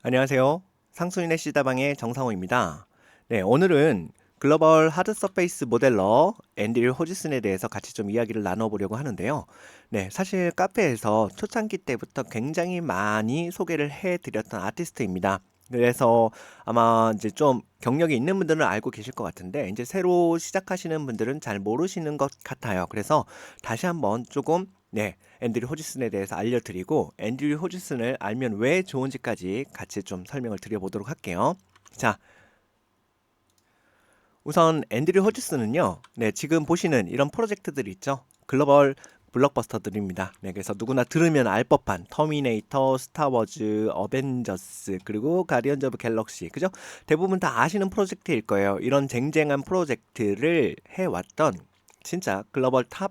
안녕하세요. 상수인의 시다방의 정상호입니다. 네, 오늘은 글로벌 하드 서페이스 모델러 앤드류 호지슨에 대해서 같이 좀 이야기를 나눠보려고 하는데요. 네, 사실 카페에서 초창기 때부터 굉장히 많이 소개를 해드렸던 아티스트입니다. 그래서 아마 이제 좀 경력이 있는 분들은 알고 계실 것 같은데 이제 새로 시작하시는 분들은 잘 모르시는 것 같아요. 그래서 다시 한번 조금 앤드류 호지슨에 대해서 알려드리고 앤드류 호지슨을 알면 왜 좋은지까지 같이 좀 설명을 드려보도록 할게요. 자, 우선 앤드류 호지슨은요. 네, 지금 보시는 이런 프로젝트들 있죠. 글로벌 블록버스터들입니다. 네, 그래서 누구나 들으면 알 법한 터미네이터, 스타워즈, 어벤져스, 그리고 가디언즈 오브 갤럭시. 그죠? 대부분 다 아시는 프로젝트일 거예요. 이런 쟁쟁한 프로젝트를 해왔던 진짜 글로벌 탑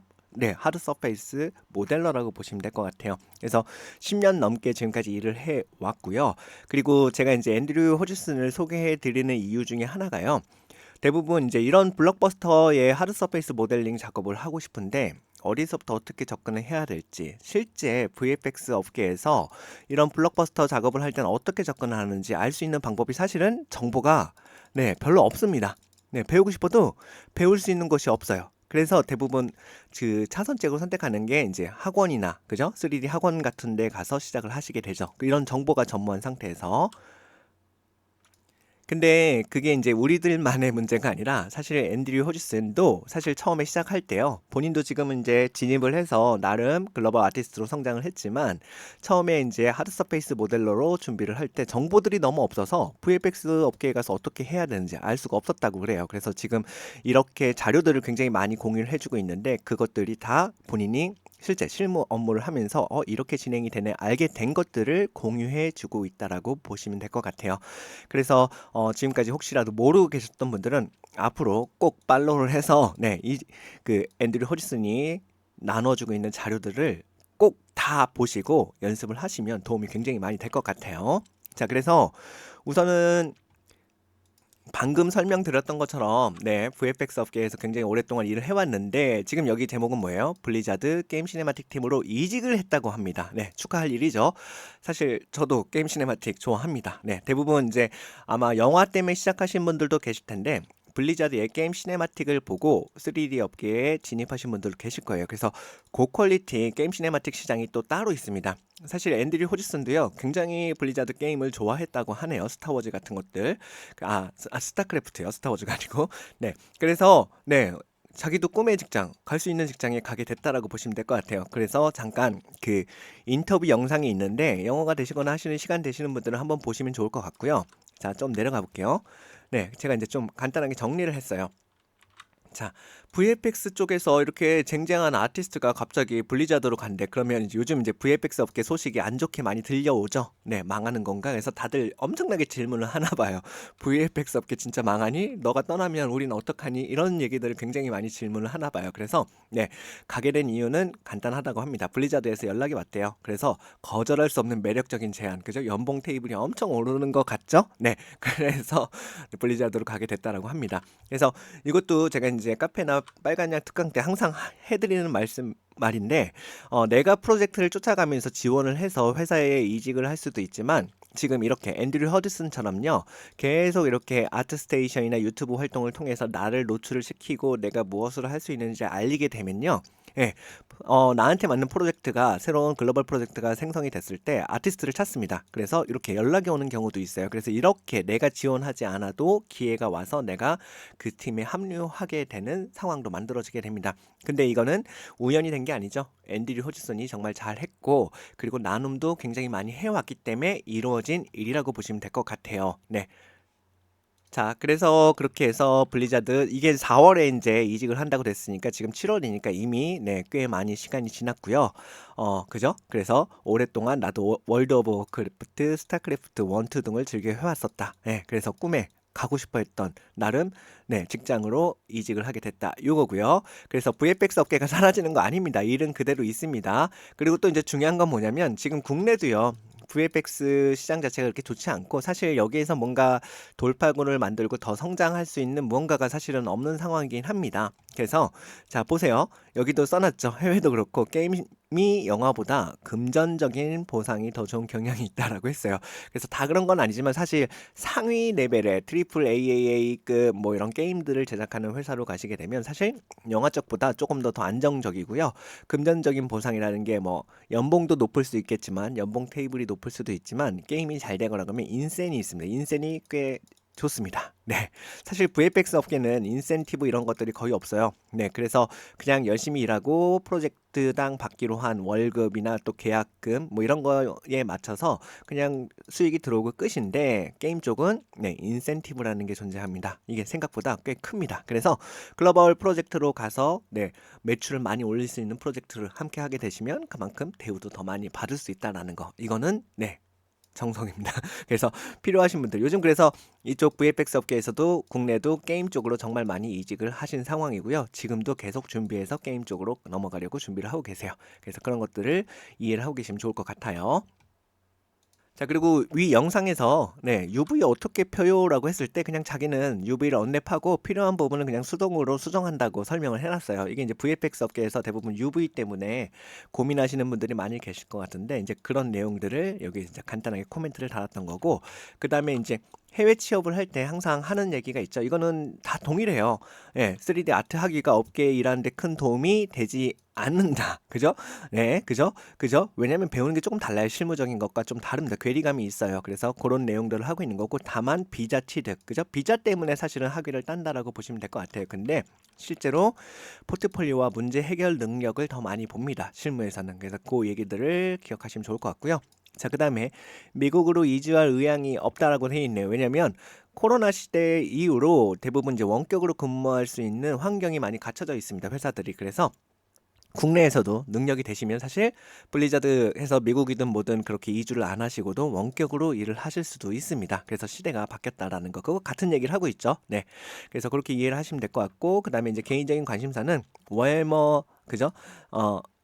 하드 서페이스 모델러라고 보시면 될 것 같아요. 그래서 10년 넘게 지금까지 일을 해 왔고요. 그리고 제가 이제 앤드류 호지슨을 소개해 드리는 이유 중에 하나가요. 대부분 이제 이런 블록버스터의 하드 서페이스 모델링 작업을 하고 싶은데 어디서부터 어떻게 접근을 해야 될지, 실제 VFX 업계에서 이런 블록버스터 작업을 할 때는 어떻게 접근을 하는지 알 수 있는 방법이 사실은 정보가 별로 없습니다. 네, 배우고 싶어도 배울 수 있는 곳이 없어요. 그래서 대부분 그 차선책으로 선택하는 게 이제 학원이나 그죠? 3D 학원 같은 데 가서 시작을 하시게 되죠. 이런 정보가 전무한 상태에서. 근데 그게 이제 우리들만의 문제가 아니라 사실 앤드류 호지슨도 사실 처음에 시작할 때요. 본인도 지금은 이제 진입을 해서 나름 글로벌 아티스트로 성장을 했지만 처음에 이제 하드 서페이스 모델러로 준비를 할 때 정보들이 너무 없어서 VFX 업계에 가서 어떻게 해야 되는지 알 수가 없었다고 그래요. 그래서 지금 이렇게 자료들을 굉장히 많이 공유를 해주고 있는데 그것들이 다 본인이 실제 실무 업무를 하면서 이렇게 진행이 되네 알게 된 것들을 공유해 주고 있다라고 보시면 될 것 같아요. 그래서 지금까지 혹시라도 모르고 계셨던 분들은 앞으로 꼭 팔로우를 해서 이 그 앤드류 호지슨이 나눠주고 있는 자료들을 꼭 다 보시고 연습을 하시면 도움이 굉장히 많이 될 것 같아요. 자, 그래서 우선은 방금 설명드렸던 것처럼 VFX 업계에서 굉장히 오랫동안 일을 해왔는데 지금 여기 제목은 뭐예요? 블리자드 게임 시네마틱 팀으로 이직을 했다고 합니다. 네, 축하할 일이죠. 사실 저도 게임 시네마틱 좋아합니다. 네, 대부분 이제 아마 영화 때문에 시작하신 분들도 계실 텐데 블리자드의 게임 시네마틱을 보고 3D 업계에 진입하신 분들도 계실 거예요. 그래서 고퀄리티 게임 시네마틱 시장이 또 따로 있습니다. 사실 앤드류 호지슨도요 굉장히 블리자드 게임을 좋아했다고 하네요. 스타워즈 같은 것들 스타크래프트요. 스타워즈가 아니고 그래서 자기도 꿈의 직장 갈 수 있는 직장에 가게 됐다라고 보시면 될 것 같아요. 그래서 잠깐 그 인터뷰 영상이 있는데 영어가 되시거나 하시는 시간 되시는 분들은 한번 보시면 좋을 것 같고요. 자, 좀 내려가 볼게요. 제가 이제 좀 간단하게 정리를 했어요. 자, VFX 쪽에서 이렇게 쟁쟁한 아티스트가 갑자기 블리자드로 간대. 그러면 이제 요즘 이제 VFX 업계 소식이 안 좋게 많이 들려오죠. 네, 망하는 건가? 그래서 다들 엄청나게 질문을 하나 봐요. VFX 업계 진짜 망하니? 너가 떠나면 우린 어떡하니? 이런 얘기들을 굉장히 많이 질문을 하나 봐요. 그래서 가게 된 이유는 간단하다고 합니다. 블리자드에서 연락이 왔대요. 그래서 거절할 수 없는 매력적인 제안, 그죠? 연봉 테이블이 엄청 오르는 것 같죠? 네, 그래서 블리자드로 가게 됐다라고 합니다. 그래서 이것도 제가 이제 카페나 빨간양 특강 때 항상 해드리는 말인데 내가 프로젝트를 쫓아가면서 지원을 해서 회사에 이직을 할 수도 있지만 지금 이렇게 앤드류 허드슨처럼요 계속 이렇게 아트스테이션이나 유튜브 활동을 통해서 나를 노출을 시키고 내가 무엇을 할 수 있는지 알리게 되면요 나한테 맞는 프로젝트가 새로운 글로벌 프로젝트가 생성이 됐을 때 아티스트를 찾습니다. 그래서 이렇게 연락이 오는 경우도 있어요. 그래서 이렇게 내가 지원하지 않아도 기회가 와서 내가 그 팀에 합류하게 되는 상황도 만들어지게 됩니다. 근데 이거는 우연이 된 게 아니죠. 앤드류 호지슨이 정말 잘했고 그리고 나눔도 굉장히 많이 해왔기 때문에 이루어진 일이라고 보시면 될 것 같아요. 네. 자, 그래서 그렇게 해서 블리자드 이게 4월에 이제 이직을 한다고 됐으니까 지금 7월이니까 이미 꽤 많이 시간이 지났고요. 그죠? 그래서 오랫동안 나도 월드 오브 워크래프트, 스타크래프트 1, 2 등을 즐겨 해왔었다. 그래서 꿈에 가고 싶어 했던 나름 직장으로 이직을 하게 됐다. 요거고요. 그래서 VFX 업계가 사라지는 거 아닙니다. 일은 그대로 있습니다. 그리고 또 이제 중요한 건 뭐냐면 지금 국내도요. VFX 시장 자체가 그렇게 좋지 않고 사실 여기에서 뭔가 돌파구를 만들고 더 성장할 수 있는 무언가가 사실은 없는 상황이긴 합니다. 그래서 자 보세요. 여기도 써놨죠. 해외도 그렇고 게임이 영화보다 금전적인 보상이 더 좋은 경향이 있다라고 했어요. 그래서 다 그런 건 아니지만 사실 상위 레벨의 트리플 AAA급 뭐 이런 게임들을 제작하는 회사로 가시게 되면 사실 영화 쪽보다 조금 더 안정적이고요. 금전적인 보상이라는 게 뭐 연봉도 높을 수 있겠지만 연봉 테이블이 높을 수도 있지만 게임이 잘 되거나 그러면 인센이 있습니다. 인센이 꽤 좋습니다. 네. 사실 VFX 업계는 인센티브 이런 것들이 거의 없어요. 네. 그래서 그냥 열심히 일하고 프로젝트당 받기로 한 월급이나 또 계약금 뭐 이런 거에 맞춰서 그냥 수익이 들어오고 끝인데 게임 쪽은 네, 인센티브라는 게 존재합니다. 이게 생각보다 꽤 큽니다. 그래서 글로벌 프로젝트로 가서 네, 매출을 많이 올릴 수 있는 프로젝트를 함께 하게 되시면 그만큼 대우도 더 많이 받을 수 있다라는 거. 이거는 네, 정성입니다. 그래서 필요하신 분들 요즘 그래서 이쪽 VFX 업계에서도 국내도 게임 쪽으로 정말 많이 이직을 하신 상황이고요. 지금도 계속 준비해서 게임 쪽으로 넘어가려고 준비를 하고 계세요. 그래서 그런 것들을 이해를 하고 계시면 좋을 것 같아요. 자, 그리고 위 영상에서 네, UV 어떻게 펴요라고 했을 때 그냥 자기는 UV를 언랩하고 필요한 부분은 그냥 수동으로 수정한다고 설명을 해놨어요. 이게 이제 VFX 업계에서 대부분 UV 때문에 고민하시는 분들이 많이 계실 것 같은데 이제 그런 내용들을 여기 이제 간단하게 코멘트를 달았던 거고 그 다음에 이제 해외 취업을 할 때 항상 하는 얘기가 있죠. 이거는 다 동일해요. 예, 3D 아트 하기가 업계에 일하는데 큰 도움이 되지 않는다. 그죠? 네, 그죠? 왜냐면 배우는 게 조금 달라요. 실무적인 것과 좀 다릅니다. 괴리감이 있어요. 그래서 그런 내용들을 하고 있는 거고 다만 비자 취득, 그죠? 비자 때문에 사실은 학위를 딴다라고 보시면 될 것 같아요. 근데 실제로 포트폴리오와 문제 해결 능력을 더 많이 봅니다. 실무에서는. 그래서 그 얘기들을 기억하시면 좋을 것 같고요. 자, 그 다음에 미국으로 이주할 의향이 없다라고 돼 있네요. 왜냐면 코로나 시대 이후로 대부분 이제 원격으로 근무할 수 있는 환경이 많이 갖춰져 있습니다. 회사들이. 그래서 국내에서도 능력이 되시면 사실 블리자드에서 미국이든 뭐든 그렇게 이주를 안 하시고도 원격으로 일을 하실 수도 있습니다. 그래서 시대가 바뀌었다라는 거 그거 같은 얘기를 하고 있죠. 네. 그래서 그렇게 이해를 하시면 될 것 같고 그다음에 이제 개인적인 관심사는 워해머 그죠?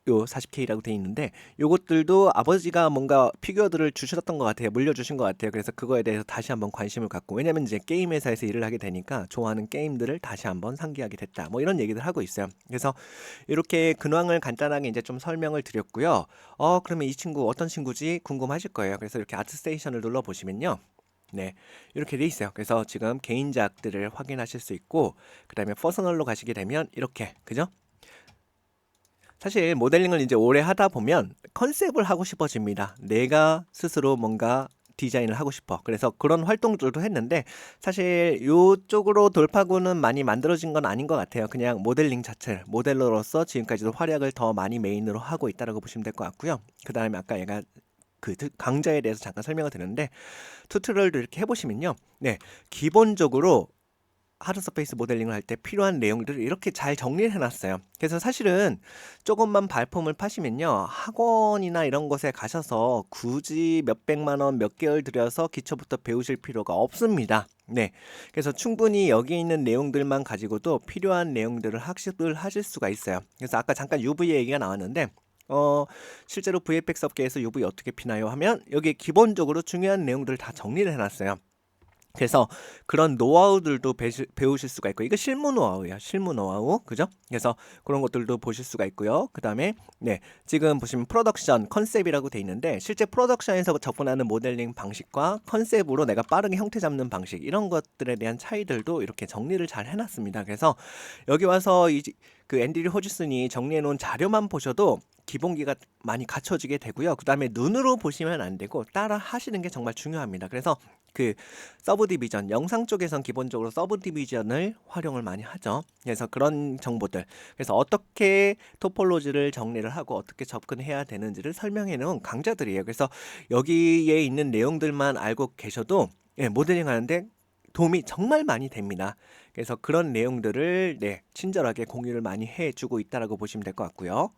요 40K라고 돼 있는데 요것들도 아버지가 뭔가 피규어들을 주셨던 것 같아요. 물려주신 것 같아요. 그래서 그거에 대해서 다시 한번 관심을 갖고 왜냐면 이제 게임 회사에서 일을 하게 되니까 좋아하는 게임들을 다시 한번 상기하게 됐다. 뭐 이런 얘기를 하고 있어요. 그래서 이렇게 근황을 간단하게 이제 좀 설명을 드렸고요. 그러면 이 친구 어떤 친구지 궁금하실 거예요. 그래서 이렇게 아트스테이션을 눌러 보시면요. 네, 이렇게 돼 있어요. 그래서 지금 개인작들을 확인하실 수 있고, 그 다음에 퍼스널로 가시게 되면 이렇게, 그죠? 사실 모델링을 이제 오래 하다 보면 컨셉을 하고 싶어집니다. 내가 스스로 뭔가 디자인을 하고 싶어. 그래서 그런 활동들도 했는데 사실 이쪽으로 돌파구는 많이 만들어진 건 아닌 것 같아요. 그냥 모델링 자체를 모델러로서 지금까지도 활약을 더 많이 메인으로 하고 있다라고 보시면 될 것 같고요. 그 다음에 아까 얘가 그 강좌에 대해서 잠깐 설명을 드렸는데 튜토리얼도 이렇게 해보시면요. 네, 기본적으로 하드 서페이스 모델링을 할 때 필요한 내용들을 이렇게 잘 정리를 해놨어요. 그래서 사실은 조금만 발품을 파시면요. 학원이나 이런 곳에 가셔서 굳이 몇백만 원, 몇 개월 들여서 기초부터 배우실 필요가 없습니다. 네. 그래서 충분히 여기 있는 내용들만 가지고도 필요한 내용들을 학습을 하실 수가 있어요. 그래서 아까 잠깐 UV 얘기가 나왔는데 실제로 VFX 업계에서 UV 어떻게 피나요? 하면 여기에 기본적으로 중요한 내용들을 다 정리를 해놨어요. 그래서 그런 노하우들도 배우실 수가 있고 이거 실무 노하우예요. 실무 노하우. 그죠? 그래서 그런 것들도 보실 수가 있고요. 그다음에 네. 지금 보시면 프로덕션 컨셉이라고 돼 있는데 실제 프로덕션에서 접근하는 모델링 방식과 컨셉으로 내가 빠르게 형태 잡는 방식 이런 것들에 대한 차이들도 이렇게 정리를 잘 해놨습니다. 그래서 여기 와서 그 앤드류 호지슨이 정리해 놓은 자료만 보셔도 기본기가 많이 갖춰지게 되고요. 그 다음에 눈으로 보시면 안 되고 따라 하시는 게 정말 중요합니다. 그래서 그 서브 디비전 영상 쪽에선 기본적으로 서브 디비전을 활용을 많이 하죠. 그래서 그런 정보들 그래서 어떻게 토폴로지를 정리를 하고 어떻게 접근해야 되는지를 설명해 놓은 강좌들이에요. 그래서 여기에 있는 내용들만 알고 계셔도 모델링 하는데 도움이 정말 많이 됩니다. 그래서 그런 내용들을 친절하게 공유를 많이 해주고 있다라고 보시면 될 것 같고요.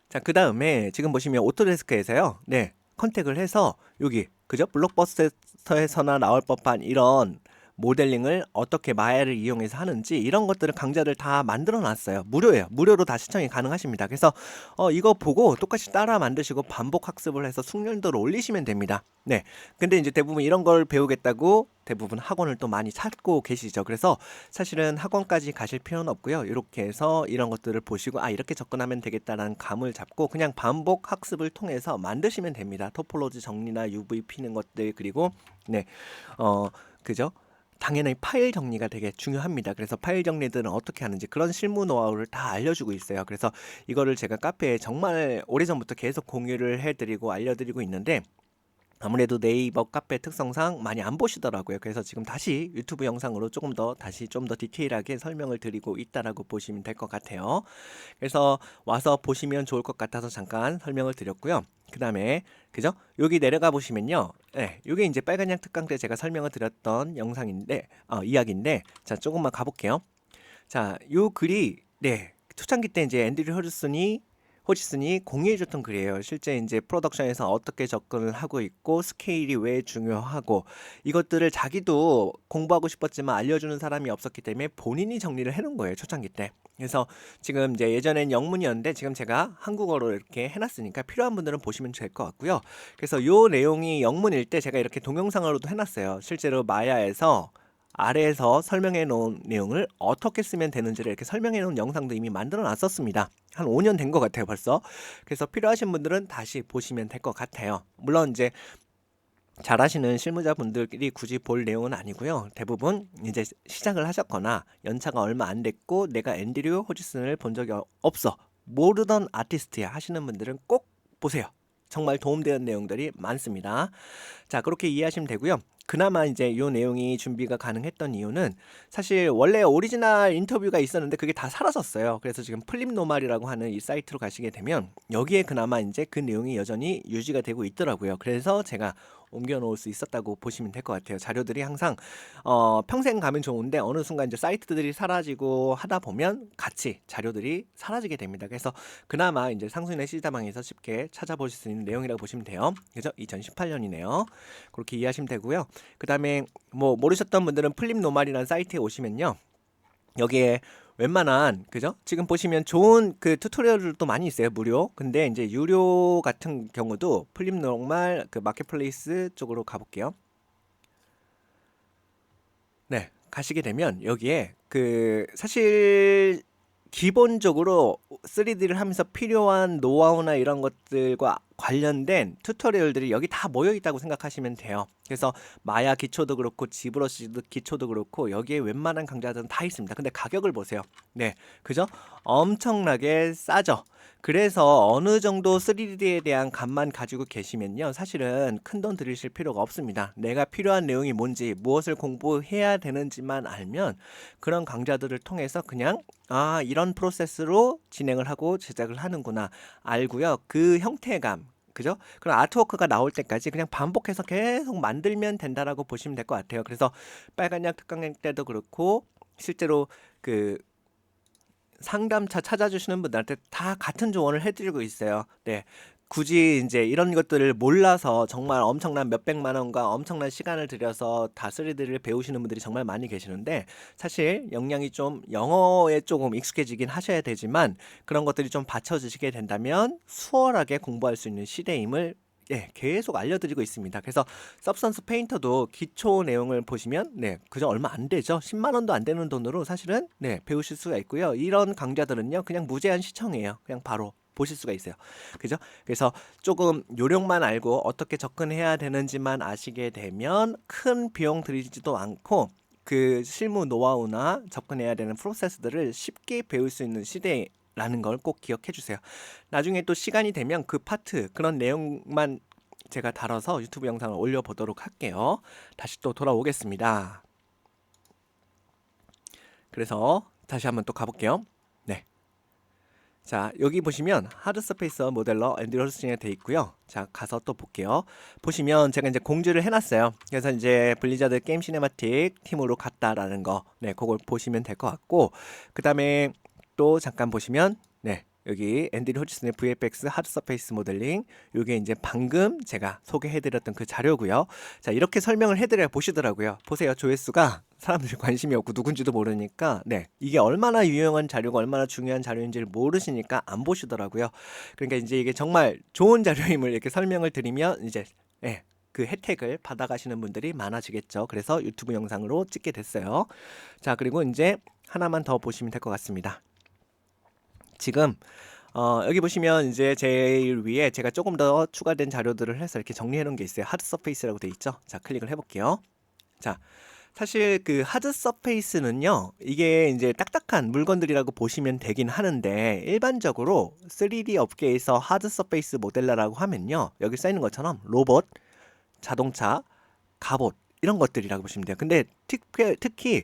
자, 그 다음에 지금 보시면 오토데스크에서요. 컨택을 해서 여기 그죠? 블록버스터에서나 나올 법한 이런 모델링을 어떻게 마야를 이용해서 하는지 이런 것들을 강좌를 다 만들어 놨어요. 무료예요. 무료로 다 시청이 가능하십니다. 그래서 이거 보고 똑같이 따라 만드시고 반복 학습을 해서 숙련도를 올리시면 됩니다. 네. 근데 이제 대부분 이런 걸 배우겠다고 대부분 학원을 또 많이 찾고 계시죠. 그래서 사실은 학원까지 가실 필요는 없고요. 이렇게 해서 이런 것들을 보시고 이렇게 접근하면 되겠다라는 감을 잡고 그냥 반복 학습을 통해서 만드시면 됩니다. 토폴로지 정리나 UV 피는 것들 그리고 네. 그죠? 당연히 파일 정리가 되게 중요합니다. 그래서 파일 정리들은 어떻게 하는지 그런 실무 노하우를 다 알려주고 있어요. 그래서 이거를 제가 카페에 정말 오래전부터 계속 공유를 해드리고 알려드리고 있는데 아무래도 네이버 카페 특성상 많이 안 보시더라고요. 그래서 지금 다시 유튜브 영상으로 조금 더 다시 좀 더 디테일하게 설명을 드리고 있다라고 보시면 될 것 같아요. 그래서 와서 보시면 좋을 것 같아서 잠깐 설명을 드렸고요. 그 다음에 그죠? 여기 내려가 보시면요. 네, 이게 이제 빨간 양 특강 때 제가 설명을 드렸던 영상인데 이야기인데 자 조금만 가볼게요. 자, 요 글이 네 초창기 때 이제 앤드류 호지슨이 공유해줬던 글이에요. 실제 이제 프로덕션에서 어떻게 접근을 하고 있고 스케일이 왜 중요하고 이것들을 자기도 공부하고 싶었지만 알려주는 사람이 없었기 때문에 본인이 정리를 해놓은 거예요. 초창기 때. 그래서 지금 이제 예전엔 영문이었는데 지금 제가 한국어로 이렇게 해놨으니까 필요한 분들은 보시면 될 것 같고요. 그래서 요 내용이 영문일 때 제가 이렇게 동영상으로도 해놨어요. 실제로 마야에서 아래에서 설명해 놓은 내용을 어떻게 쓰면 되는지를 이렇게 설명해 놓은 영상도 이미 만들어 놨었습니다. 한 5년 된 것 같아요, 벌써. 그래서 필요하신 분들은 다시 보시면 될 것 같아요. 물론 이제 잘하시는 실무자분들끼리 굳이 볼 내용은 아니고요. 대부분 이제 시작을 하셨거나 연차가 얼마 안 됐고 내가 앤드류 호지슨을 본 적이 없어. 모르던 아티스트야 하시는 분들은 꼭 보세요. 정말 도움되는 내용들이 많습니다. 자, 그렇게 이해하시면 되고요. 그나마 이제 이 내용이 준비가 가능했던 이유는 사실 원래 오리지널 인터뷰가 있었는데 그게 다 사라졌어요. 그래서 지금 플립노말이라고 하는 이 사이트로 가시게 되면 여기에 그나마 이제 그 내용이 여전히 유지가 되고 있더라고요. 그래서 제가 옮겨 놓을 수 있었다고 보시면 될 것 같아요. 자료들이 항상 평생 가면 좋은데 어느 순간 이제 사이트들이 사라지고 하다 보면 같이 자료들이 사라지게 됩니다. 그래서 그나마 이제 상수인의 시다방에서 쉽게 찾아보실 수 있는 내용이라고 보시면 돼요. 그죠? 2018년이네요. 그렇게 이해하시면 되고요. 그 다음에 뭐 모르셨던 분들은 플립노말이라는 사이트에 오시면요. 여기에 웬만한 그죠? 지금 보시면 좋은 그 튜토리얼들도 많이 있어요. 무료. 근데 이제 유료 같은 경우도 플립노말 그 마켓플레이스 쪽으로 가볼게요. 네, 가시게 되면 여기에 그 사실 기본적으로 3D를 하면서 필요한 노하우나 이런 것들과 관련된 튜토리얼들이 여기 다 모여 있다고 생각하시면 돼요. 그래서 마야 기초도 그렇고 지브러시 기초도 그렇고 여기에 웬만한 강좌들은 다 있습니다. 근데 가격을 보세요. 네, 그죠? 엄청나게 싸죠. 그래서 어느 정도 3D에 대한 감만 가지고 계시면요. 사실은 큰돈 들이실 필요가 없습니다. 내가 필요한 내용이 뭔지 무엇을 공부해야 되는지만 알면 그런 강좌들을 통해서 그냥 이런 프로세스로 진행을 하고 제작을 하는구나 알고요. 그 형태감 그죠? 그럼 아트워크가 나올 때까지 그냥 반복해서 계속 만들면 된다라고 보시면 될 것 같아요. 그래서 빨간 약 특강 때도 그렇고 실제로 그 상담차 찾아주시는 분들한테 다 같은 조언을 해드리고 있어요. 네. 굳이 이제 이런 것들을 몰라서 정말 엄청난 몇백만 원과 엄청난 시간을 들여서 다 3D를 배우시는 분들이 정말 많이 계시는데 사실 역량이 좀 영어에 조금 익숙해지긴 하셔야 되지만 그런 것들이 좀 받쳐주시게 된다면 수월하게 공부할 수 있는 시대임을 계속 알려드리고 있습니다. 그래서 서브스턴스 페인터도 기초 내용을 보시면 그저 얼마 안 되죠. 10만 원도 안 되는 돈으로 사실은 배우실 수가 있고요. 이런 강좌들은요. 그냥 무제한 시청이에요. 그냥 바로 보실 수가 있어요. 그죠? 그래서 조금 요령만 알고 어떻게 접근해야 되는지만 아시게 되면 큰 비용 들이지도 않고 그 실무 노하우나 접근해야 되는 프로세스들을 쉽게 배울 수 있는 시대에 라는 걸 꼭 기억해 주세요. 나중에 또 시간이 되면 그 파트 그런 내용만 제가 다뤄서 유튜브 영상을 올려보도록 할게요. 다시 또 돌아오겠습니다. 그래서 다시 한번 또 가볼게요. 네. 자, 여기 보시면 하드 서페이스 모델러 앤드류 호지슨이 되어 있고요. 자, 가서 또 볼게요. 보시면 제가 이제 공지를 해놨어요. 그래서 이제 블리자드 게임 시네마틱 팀으로 갔다라는 거, 그걸 보시면 될 것 같고, 그 다음에 또 잠깐 보시면, 여기 앤드류 호지슨의 VFX 하드 서페이스 모델링, 요게 이제 방금 제가 소개해드렸던 그 자료고요. 자, 이렇게 설명을 해드려야 보시더라고요. 보세요, 조회수가 사람들이 관심이 없고 누군지도 모르니까, 네, 이게 얼마나 유용한 자료가 얼마나 중요한 자료인지를 모르시니까 안 보시더라고요. 그러니까 이제 이게 정말 좋은 자료임을 이렇게 설명을 드리면 이제, 네, 그 혜택을 받아가시는 분들이 많아지겠죠. 그래서 유튜브 영상으로 찍게 됐어요. 자, 그리고 이제 하나만 더 보시면 될 것 같습니다. 지금 여기 보시면 이제 제일 위에 제가 조금 더 추가된 자료들을 해서 이렇게 정리해 놓은 게 있어요. 하드 서페이스라고 돼 있죠. 자, 클릭을 해볼게요. 자, 사실 그 하드 서페이스는요, 이게 이제 딱딱한 물건들이라고 보시면 되긴 하는데, 일반적으로 3D 업계에서 하드 서페이스 모델러라고 하면요, 여기 써 있는 것처럼 로봇, 자동차, 갑옷 이런 것들이라고 보시면 돼요. 근데 특히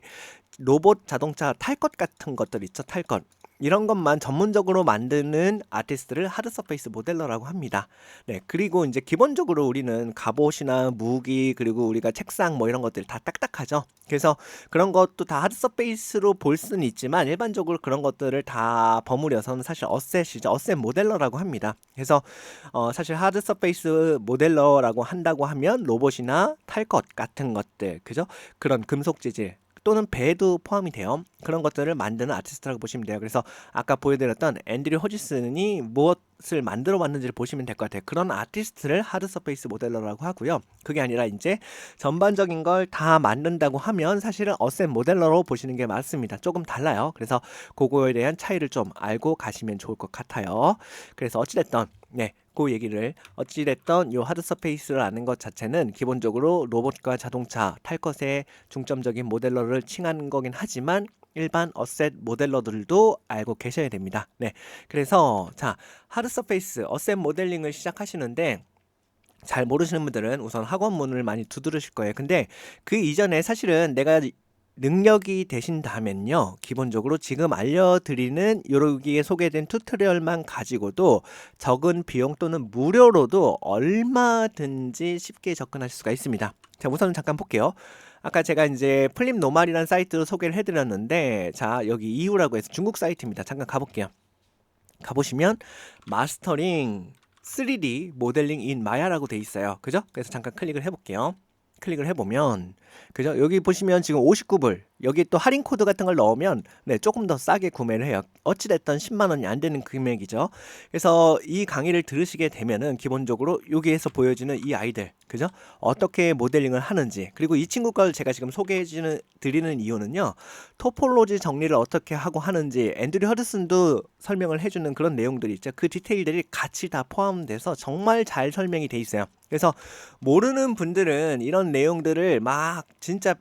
로봇, 자동차, 탈 것 같은 것들 있죠. 탈 것. 이런 것만 전문적으로 만드는 아티스트를 하드 서페이스 모델러라고 합니다. 네, 그리고 이제 기본적으로 우리는 갑옷이나 무기, 그리고 우리가 책상 뭐 이런 것들 다 딱딱하죠. 그래서 그런 것도 다 하드 서페이스로 볼 수는 있지만 일반적으로 그런 것들을 다 버무려서는 사실 어셋이죠. 어셋 모델러라고 합니다. 그래서 사실 하드 서페이스 모델러라고 한다고 하면 로봇이나 탈 것 같은 것들, 그죠? 그런 금속 재질 또는 배도 포함이 돼요. 그런 것들을 만드는 아티스트라고 보시면 돼요. 그래서 아까 보여드렸던 앤드류 호지슨이 무엇을 만들어 왔는지를 보시면 될 것 같아요. 그런 아티스트를 하드 서페이스 모델러라고 하고요. 그게 아니라 이제 전반적인 걸 다 만든다고 하면 사실은 어셋 모델러로 보시는 게 맞습니다. 조금 달라요. 그래서 그거에 대한 차이를 좀 알고 가시면 좋을 것 같아요. 그래서 어찌됐든 네, 그 얘기를 어찌됐던 요 하드 서페이스를 아는 것 자체는 기본적으로 로봇과 자동차, 탈 것의 중점적인 모델러를 칭하는 거긴 하지만 일반 어셋 모델러들도 알고 계셔야 됩니다. 네, 그래서 자, 하드 서페이스 어셋 모델링을 시작하시는데 잘 모르시는 분들은 우선 학원문을 많이 두드리실 거예요. 근데 그 이전에 사실은 내가 능력이 되신다면요, 기본적으로 지금 알려드리는 여기에 소개된 튜토리얼만 가지고도 적은 비용 또는 무료로도 얼마든지 쉽게 접근할 수가 있습니다. 자, 우선 잠깐 볼게요. 아까 제가 이제 플립 노말이라는 사이트로 소개를 해드렸는데, 자, 여기 이유라고 해서 중국 사이트입니다. 잠깐 가볼게요. 가보시면 마스터링 3D 모델링 인 마야라고 돼 있어요. 그죠? 그래서 잠깐 클릭을 해볼게요. 클릭을 해보면, 그죠? 여기 보시면 지금 59불, 여기 또 할인 코드 같은 걸 넣으면 네, 조금 더 싸게 구매를 해요. 어찌됐든 10만 원이 안 되는 금액이죠. 그래서 이 강의를 들으시게 되면은 기본적으로 여기에서 보여지는 이 아이들, 그죠? 어떻게 모델링을 하는지, 그리고 이 친구 걸 제가 지금 소개해 드리는 이유는요, 토폴로지 정리를 어떻게 하고 하는지 앤드류 허드슨도 설명을 해주는 그런 내용들이 있죠. 그 디테일들이 같이 다 포함돼서 정말 잘 설명이 돼 있어요. 그래서 모르는 분들은 이런 내용들을 막 진짜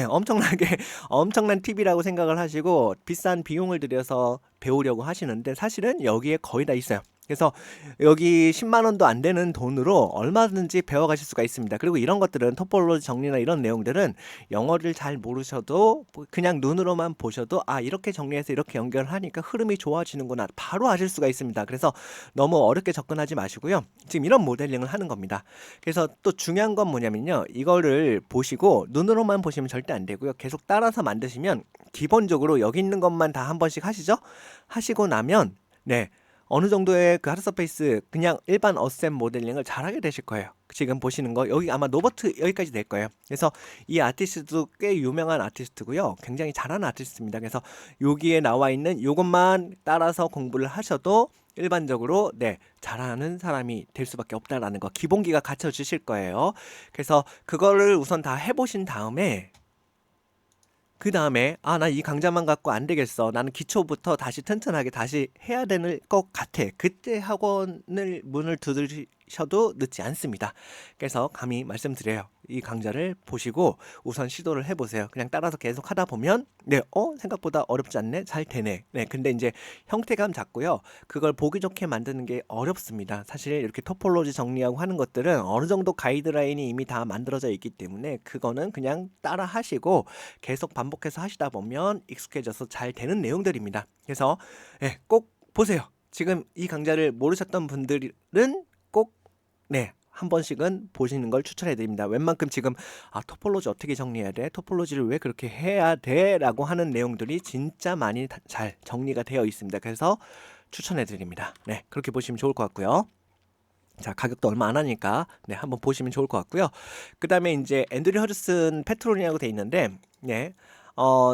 엄청나게 엄청난 팁이라고 생각을 하시고 비싼 비용을 들여서 배우려고 하시는데 사실은 여기에 거의 다 있어요. 그래서 여기 10만 원도 안 되는 돈으로 얼마든지 배워가실 수가 있습니다. 그리고 이런 것들은 토폴로지 정리나 이런 내용들은 영어를 잘 모르셔도 그냥 눈으로만 보셔도 아, 이렇게 정리해서 이렇게 연결을 하니까 흐름이 좋아지는구나 바로 아실 수가 있습니다. 그래서 너무 어렵게 접근하지 마시고요. 지금 이런 모델링을 하는 겁니다. 그래서 또 중요한 건 뭐냐면요, 이거를 보시고 눈으로만 보시면 절대 안 되고요. 계속 따라서 만드시면 기본적으로 여기 있는 것만 다 한 번씩 하시죠. 하시고 나면 네, 어느 정도의 그 하드 서페이스 그냥 일반 어셈 모델링을 잘하게 되실 거예요. 지금 보시는 거 여기 아마 노버트 여기까지 될 거예요. 그래서 이 아티스트도 꽤 유명한 아티스트고요. 굉장히 잘하는 아티스트입니다. 그래서 여기에 나와 있는 이것만 따라서 공부를 하셔도 일반적으로 네, 잘하는 사람이 될 수밖에 없다라는 거 기본기가 갖춰주실 거예요. 그래서 그거를 우선 다 해보신 다음에 그 다음에 아, 나 이 강좌만 갖고 안 되겠어. 나는 기초부터 다시 튼튼하게 다시 해야 되는 것 같아. 그때 학원을 문을 두드리셔도 늦지 않습니다. 그래서 감히 말씀드려요. 이 강좌를 보시고 우선 시도를 해보세요. 그냥 따라서 계속 하다 보면 네, 생각보다 어렵지 않네? 잘 되네. 네, 근데 이제 형태감 잡고요. 그걸 보기 좋게 만드는 게 어렵습니다. 사실 이렇게 토폴로지 정리하고 하는 것들은 어느 정도 가이드라인이 이미 다 만들어져 있기 때문에 그거는 그냥 따라 하시고 계속 반복해서 하시다 보면 익숙해져서 잘 되는 내용들입니다. 그래서 네, 꼭 보세요. 지금 이 강좌를 모르셨던 분들은 꼭 네, 한 번씩은 보시는 걸 추천해 드립니다. 웬만큼 지금 토폴로지 어떻게 정리해야 돼? 토폴로지를 왜 그렇게 해야 돼? 라고 하는 내용들이 진짜 많이 잘 정리가 되어 있습니다. 그래서 추천해 드립니다. 네, 그렇게 보시면 좋을 것 같고요. 자, 가격도 얼마 안 하니까 네, 한번 보시면 좋을 것 같고요. 그다음에 이제 앤드류 허드슨 패트론이라고 돼 있는데 네.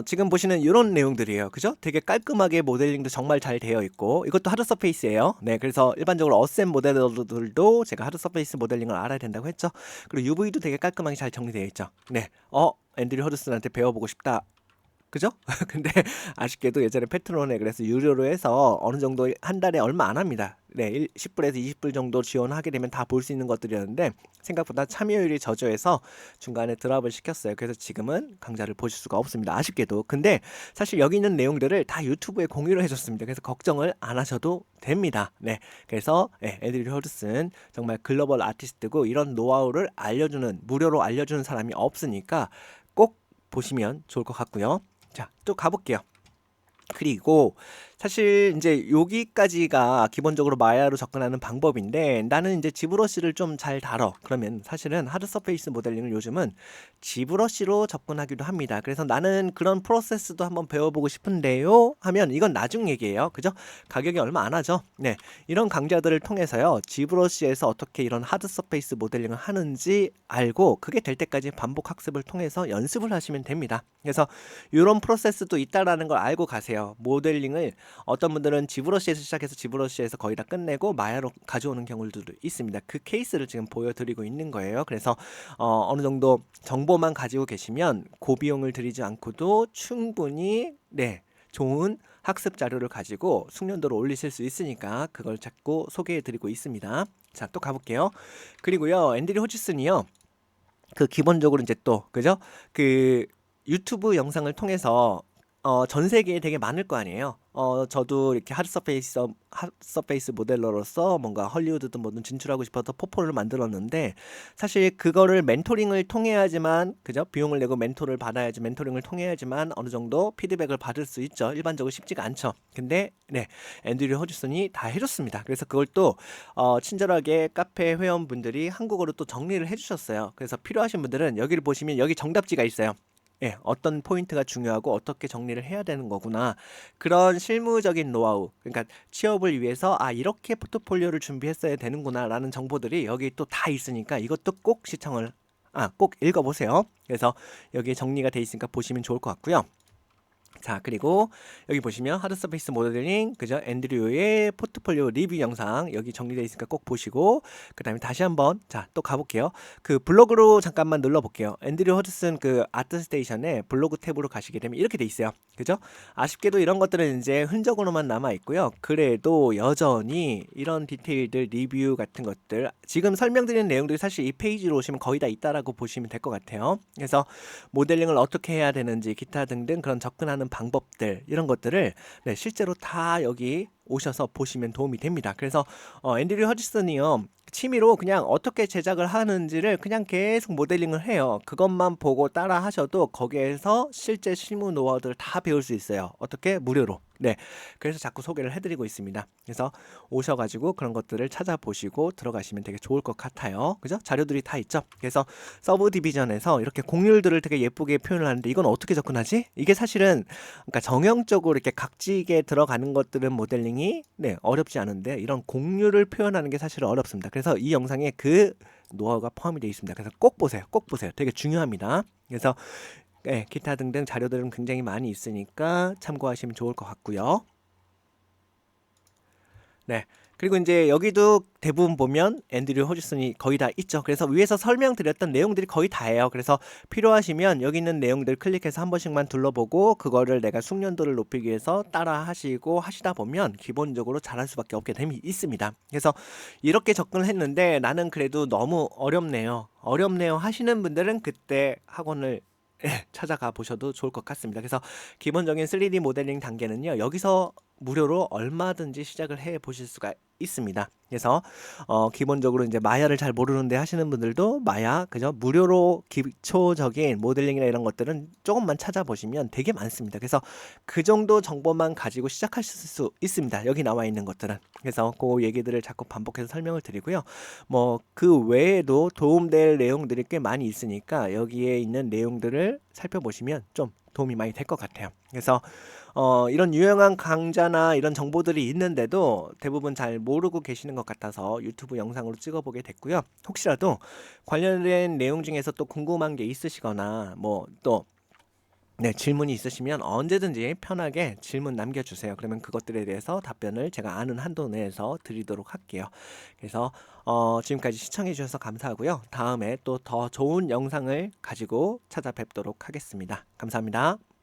지금 보시는 이런 내용들이에요. 그죠? 되게 깔끔하게 모델링도 정말 잘 되어 있고 이것도 하드 서페이스예요. 네, 그래서 일반적으로 어셈 모델러들도 제가 하드 서페이스 모델링을 알아야 된다고 했죠. 그리고 UV도 되게 깔끔하게 잘 정리되어 있죠. 네, 앤드류 허드슨한테 배워보고 싶다. 그죠? 근데 아쉽게도 예전에 페트론에 그래서 유료로 해서 어느 정도 한 달에 얼마 안 합니다. 네, 10불에서 20불 정도 지원하게 되면 다 볼 수 있는 것들이었는데 생각보다 참여율이 저조해서 중간에 드랍을 시켰어요. 그래서 지금은 강좌를 보실 수가 없습니다. 아쉽게도. 근데 사실 여기 있는 내용들을 다 유튜브에 공유를 해줬습니다. 그래서 걱정을 안 하셔도 됩니다. 네, 그래서 앤드류 허드슨 정말 글로벌 아티스트고 이런 노하우를 알려주는 무료로 알려주는 사람이 없으니까 꼭 보시면 좋을 것 같고요. 자, 또 가볼게요. 그리고 사실 이제 여기까지가 기본적으로 마야로 접근하는 방법인데 나는 이제 지브러시를 좀 잘 다뤄. 그러면 사실은 하드 서페이스 모델링을 요즘은 지브러시로 접근하기도 합니다. 그래서 나는 그런 프로세스도 한번 배워보고 싶은데요 하면 이건 나중 얘기예요. 그죠? 가격이 얼마 안 하죠. 네, 이런 강좌들을 통해서요 지브러시에서 어떻게 이런 하드 서페이스 모델링을 하는지 알고 그게 될 때까지 반복 학습을 통해서 연습을 하시면 됩니다. 그래서 이런 프로세스도 있다라는 걸 알고 가세요. 모델링을 어떤 분들은 지브러시에서 시작해서 지브러시에서 거의 다 끝내고 마야로 가져오는 경우들도 있습니다. 그 케이스를 지금 보여드리고 있는 거예요. 그래서 어느 정도 정보만 가지고 계시면 고비용을 들이지 않고도 충분히 네, 좋은 학습 자료를 가지고 숙련도를 올리실 수 있으니까 그걸 자꾸 소개해드리고 있습니다. 자, 또 가볼게요. 그리고요, 앤드류 호지슨이요. 그 기본적으로 이제 또 그죠? 그 유튜브 영상을 통해서 전 세계에 되게 많을 거 아니에요. 저도 이렇게 하드 서페이스 모델러로서 뭔가 헐리우드든 뭐든 진출하고 싶어서 포폴을 만들었는데 사실 그거를 멘토링을 통해야지만 그죠? 비용을 내고 멘토를 받아야지 멘토링을 통해야지만 어느 정도 피드백을 받을 수 있죠. 일반적으로 쉽지가 않죠. 근데 네, 앤드류 허지슨이 다 해줬습니다. 그래서 그걸 또 친절하게 카페 회원분들이 한국어로 또 정리를 해주셨어요. 그래서 필요하신 분들은 여기를 보시면 여기 정답지가 있어요. 예, 어떤 포인트가 중요하고 어떻게 정리를 해야 되는 거구나. 그런 실무적인 노하우, 그러니까 취업을 위해서 이렇게 포트폴리오를 준비했어야 되는구나라는 정보들이 여기 또 다 있으니까 이것도 꼭 꼭 읽어보세요. 그래서 여기에 정리가 돼 있으니까 보시면 좋을 것 같고요. 자, 그리고 여기 보시면 하드 서페이스 모델링 그죠? 앤드류의 포트폴리오 리뷰 영상 여기 정리되어 있으니까 꼭 보시고 그 다음에 다시 한번 또 가볼게요. 그 블로그로 잠깐만 눌러볼게요. 앤드류 허드슨 그 아트스테이션에 블로그 탭으로 가시게 되면 이렇게 돼 있어요. 그죠? 아쉽게도 이런 것들은 이제 흔적으로만 남아 있고요. 그래도 여전히 이런 디테일들 리뷰 같은 것들 지금 설명드리는 내용들이 사실 이 페이지로 오시면 거의 다 있다라고 보시면 될 것 같아요. 그래서 모델링을 어떻게 해야 되는지 기타 등등 그런 접근하는 방법들 이런 것들을 네, 실제로 다 여기 오셔서 보시면 도움이 됩니다. 그래서 앤드류 허지슨이요 취미로 그냥 어떻게 제작을 하는지를 그냥 계속 모델링을 해요. 그것만 보고 따라 하셔도 거기에서 실제 실무 노하우들을 다 배울 수 있어요. 어떻게? 무료로. 네, 그래서 자꾸 소개를 해드리고 있습니다. 그래서 오셔가지고 그런 것들을 찾아보시고 들어가시면 되게 좋을 것 같아요. 그죠? 자료들이 다 있죠. 그래서 서브 디비전에서 이렇게 곡률들을 되게 예쁘게 표현을 하는데 이건 어떻게 접근하지? 이게 사실은 그러니까 정형적으로 이렇게 각지게 들어가는 것들은 모델링이 네, 어렵지 않은데 이런 곡률을 표현하는 게 사실 어렵습니다. 그래서 이 영상에 그 노하우가 포함이 되어 있습니다. 그래서 꼭 보세요. 꼭 보세요. 되게 중요합니다. 그래서 네, 기타 등등 자료들은 굉장히 많이 있으니까 참고하시면 좋을 것 같고요. 네. 그리고 이제 여기도 대부분 보면 앤드류 허지슨이 거의 다 있죠. 그래서 위에서 설명드렸던 내용들이 거의 다예요. 그래서 필요하시면 여기 있는 내용들 클릭해서 한 번씩만 둘러보고 그거를 내가 숙련도를 높이기 위해서 따라 하시고 하시다 보면 기본적으로 잘할 수밖에 없게 됨이 있습니다. 그래서 이렇게 접근을 했는데 나는 그래도 너무 어렵네요. 어렵네요 하시는 분들은 그때 학원을 찾아가 보셔도 좋을 것 같습니다. 그래서 기본적인 3D 모델링 단계는요. 여기서 무료로 얼마든지 시작을 해 보실 수가 있습니다. 그래서 기본적으로 이제 마야를 잘 모르는데 하시는 분들도 마야 그죠? 무료로 기초적인 모델링이나 이런 것들은 조금만 찾아보시면 되게 많습니다. 그래서 그 정도 정보만 가지고 시작하실 수 있습니다. 여기 나와 있는 것들은. 그래서 그 얘기들을 자꾸 반복해서 설명을 드리고요. 뭐 그 외에도 도움될 내용들이 꽤 많이 있으니까 여기에 있는 내용들을 살펴보시면 좀 도움이 많이 될 것 같아요. 그래서 이런 유용한 강좌나 이런 정보들이 있는데도 대부분 잘 모르고 계시는 것 같아서 유튜브 영상으로 찍어보게 됐고요. 혹시라도 관련된 내용 중에서 또 궁금한 게 있으시거나 뭐 또 네, 질문이 있으시면 언제든지 편하게 질문 남겨주세요. 그러면 그것들에 대해서 답변을 제가 아는 한도 내에서 드리도록 할게요. 그래서 지금까지 시청해 주셔서 감사하고요. 다음에 또 더 좋은 영상을 가지고 찾아뵙도록 하겠습니다. 감사합니다.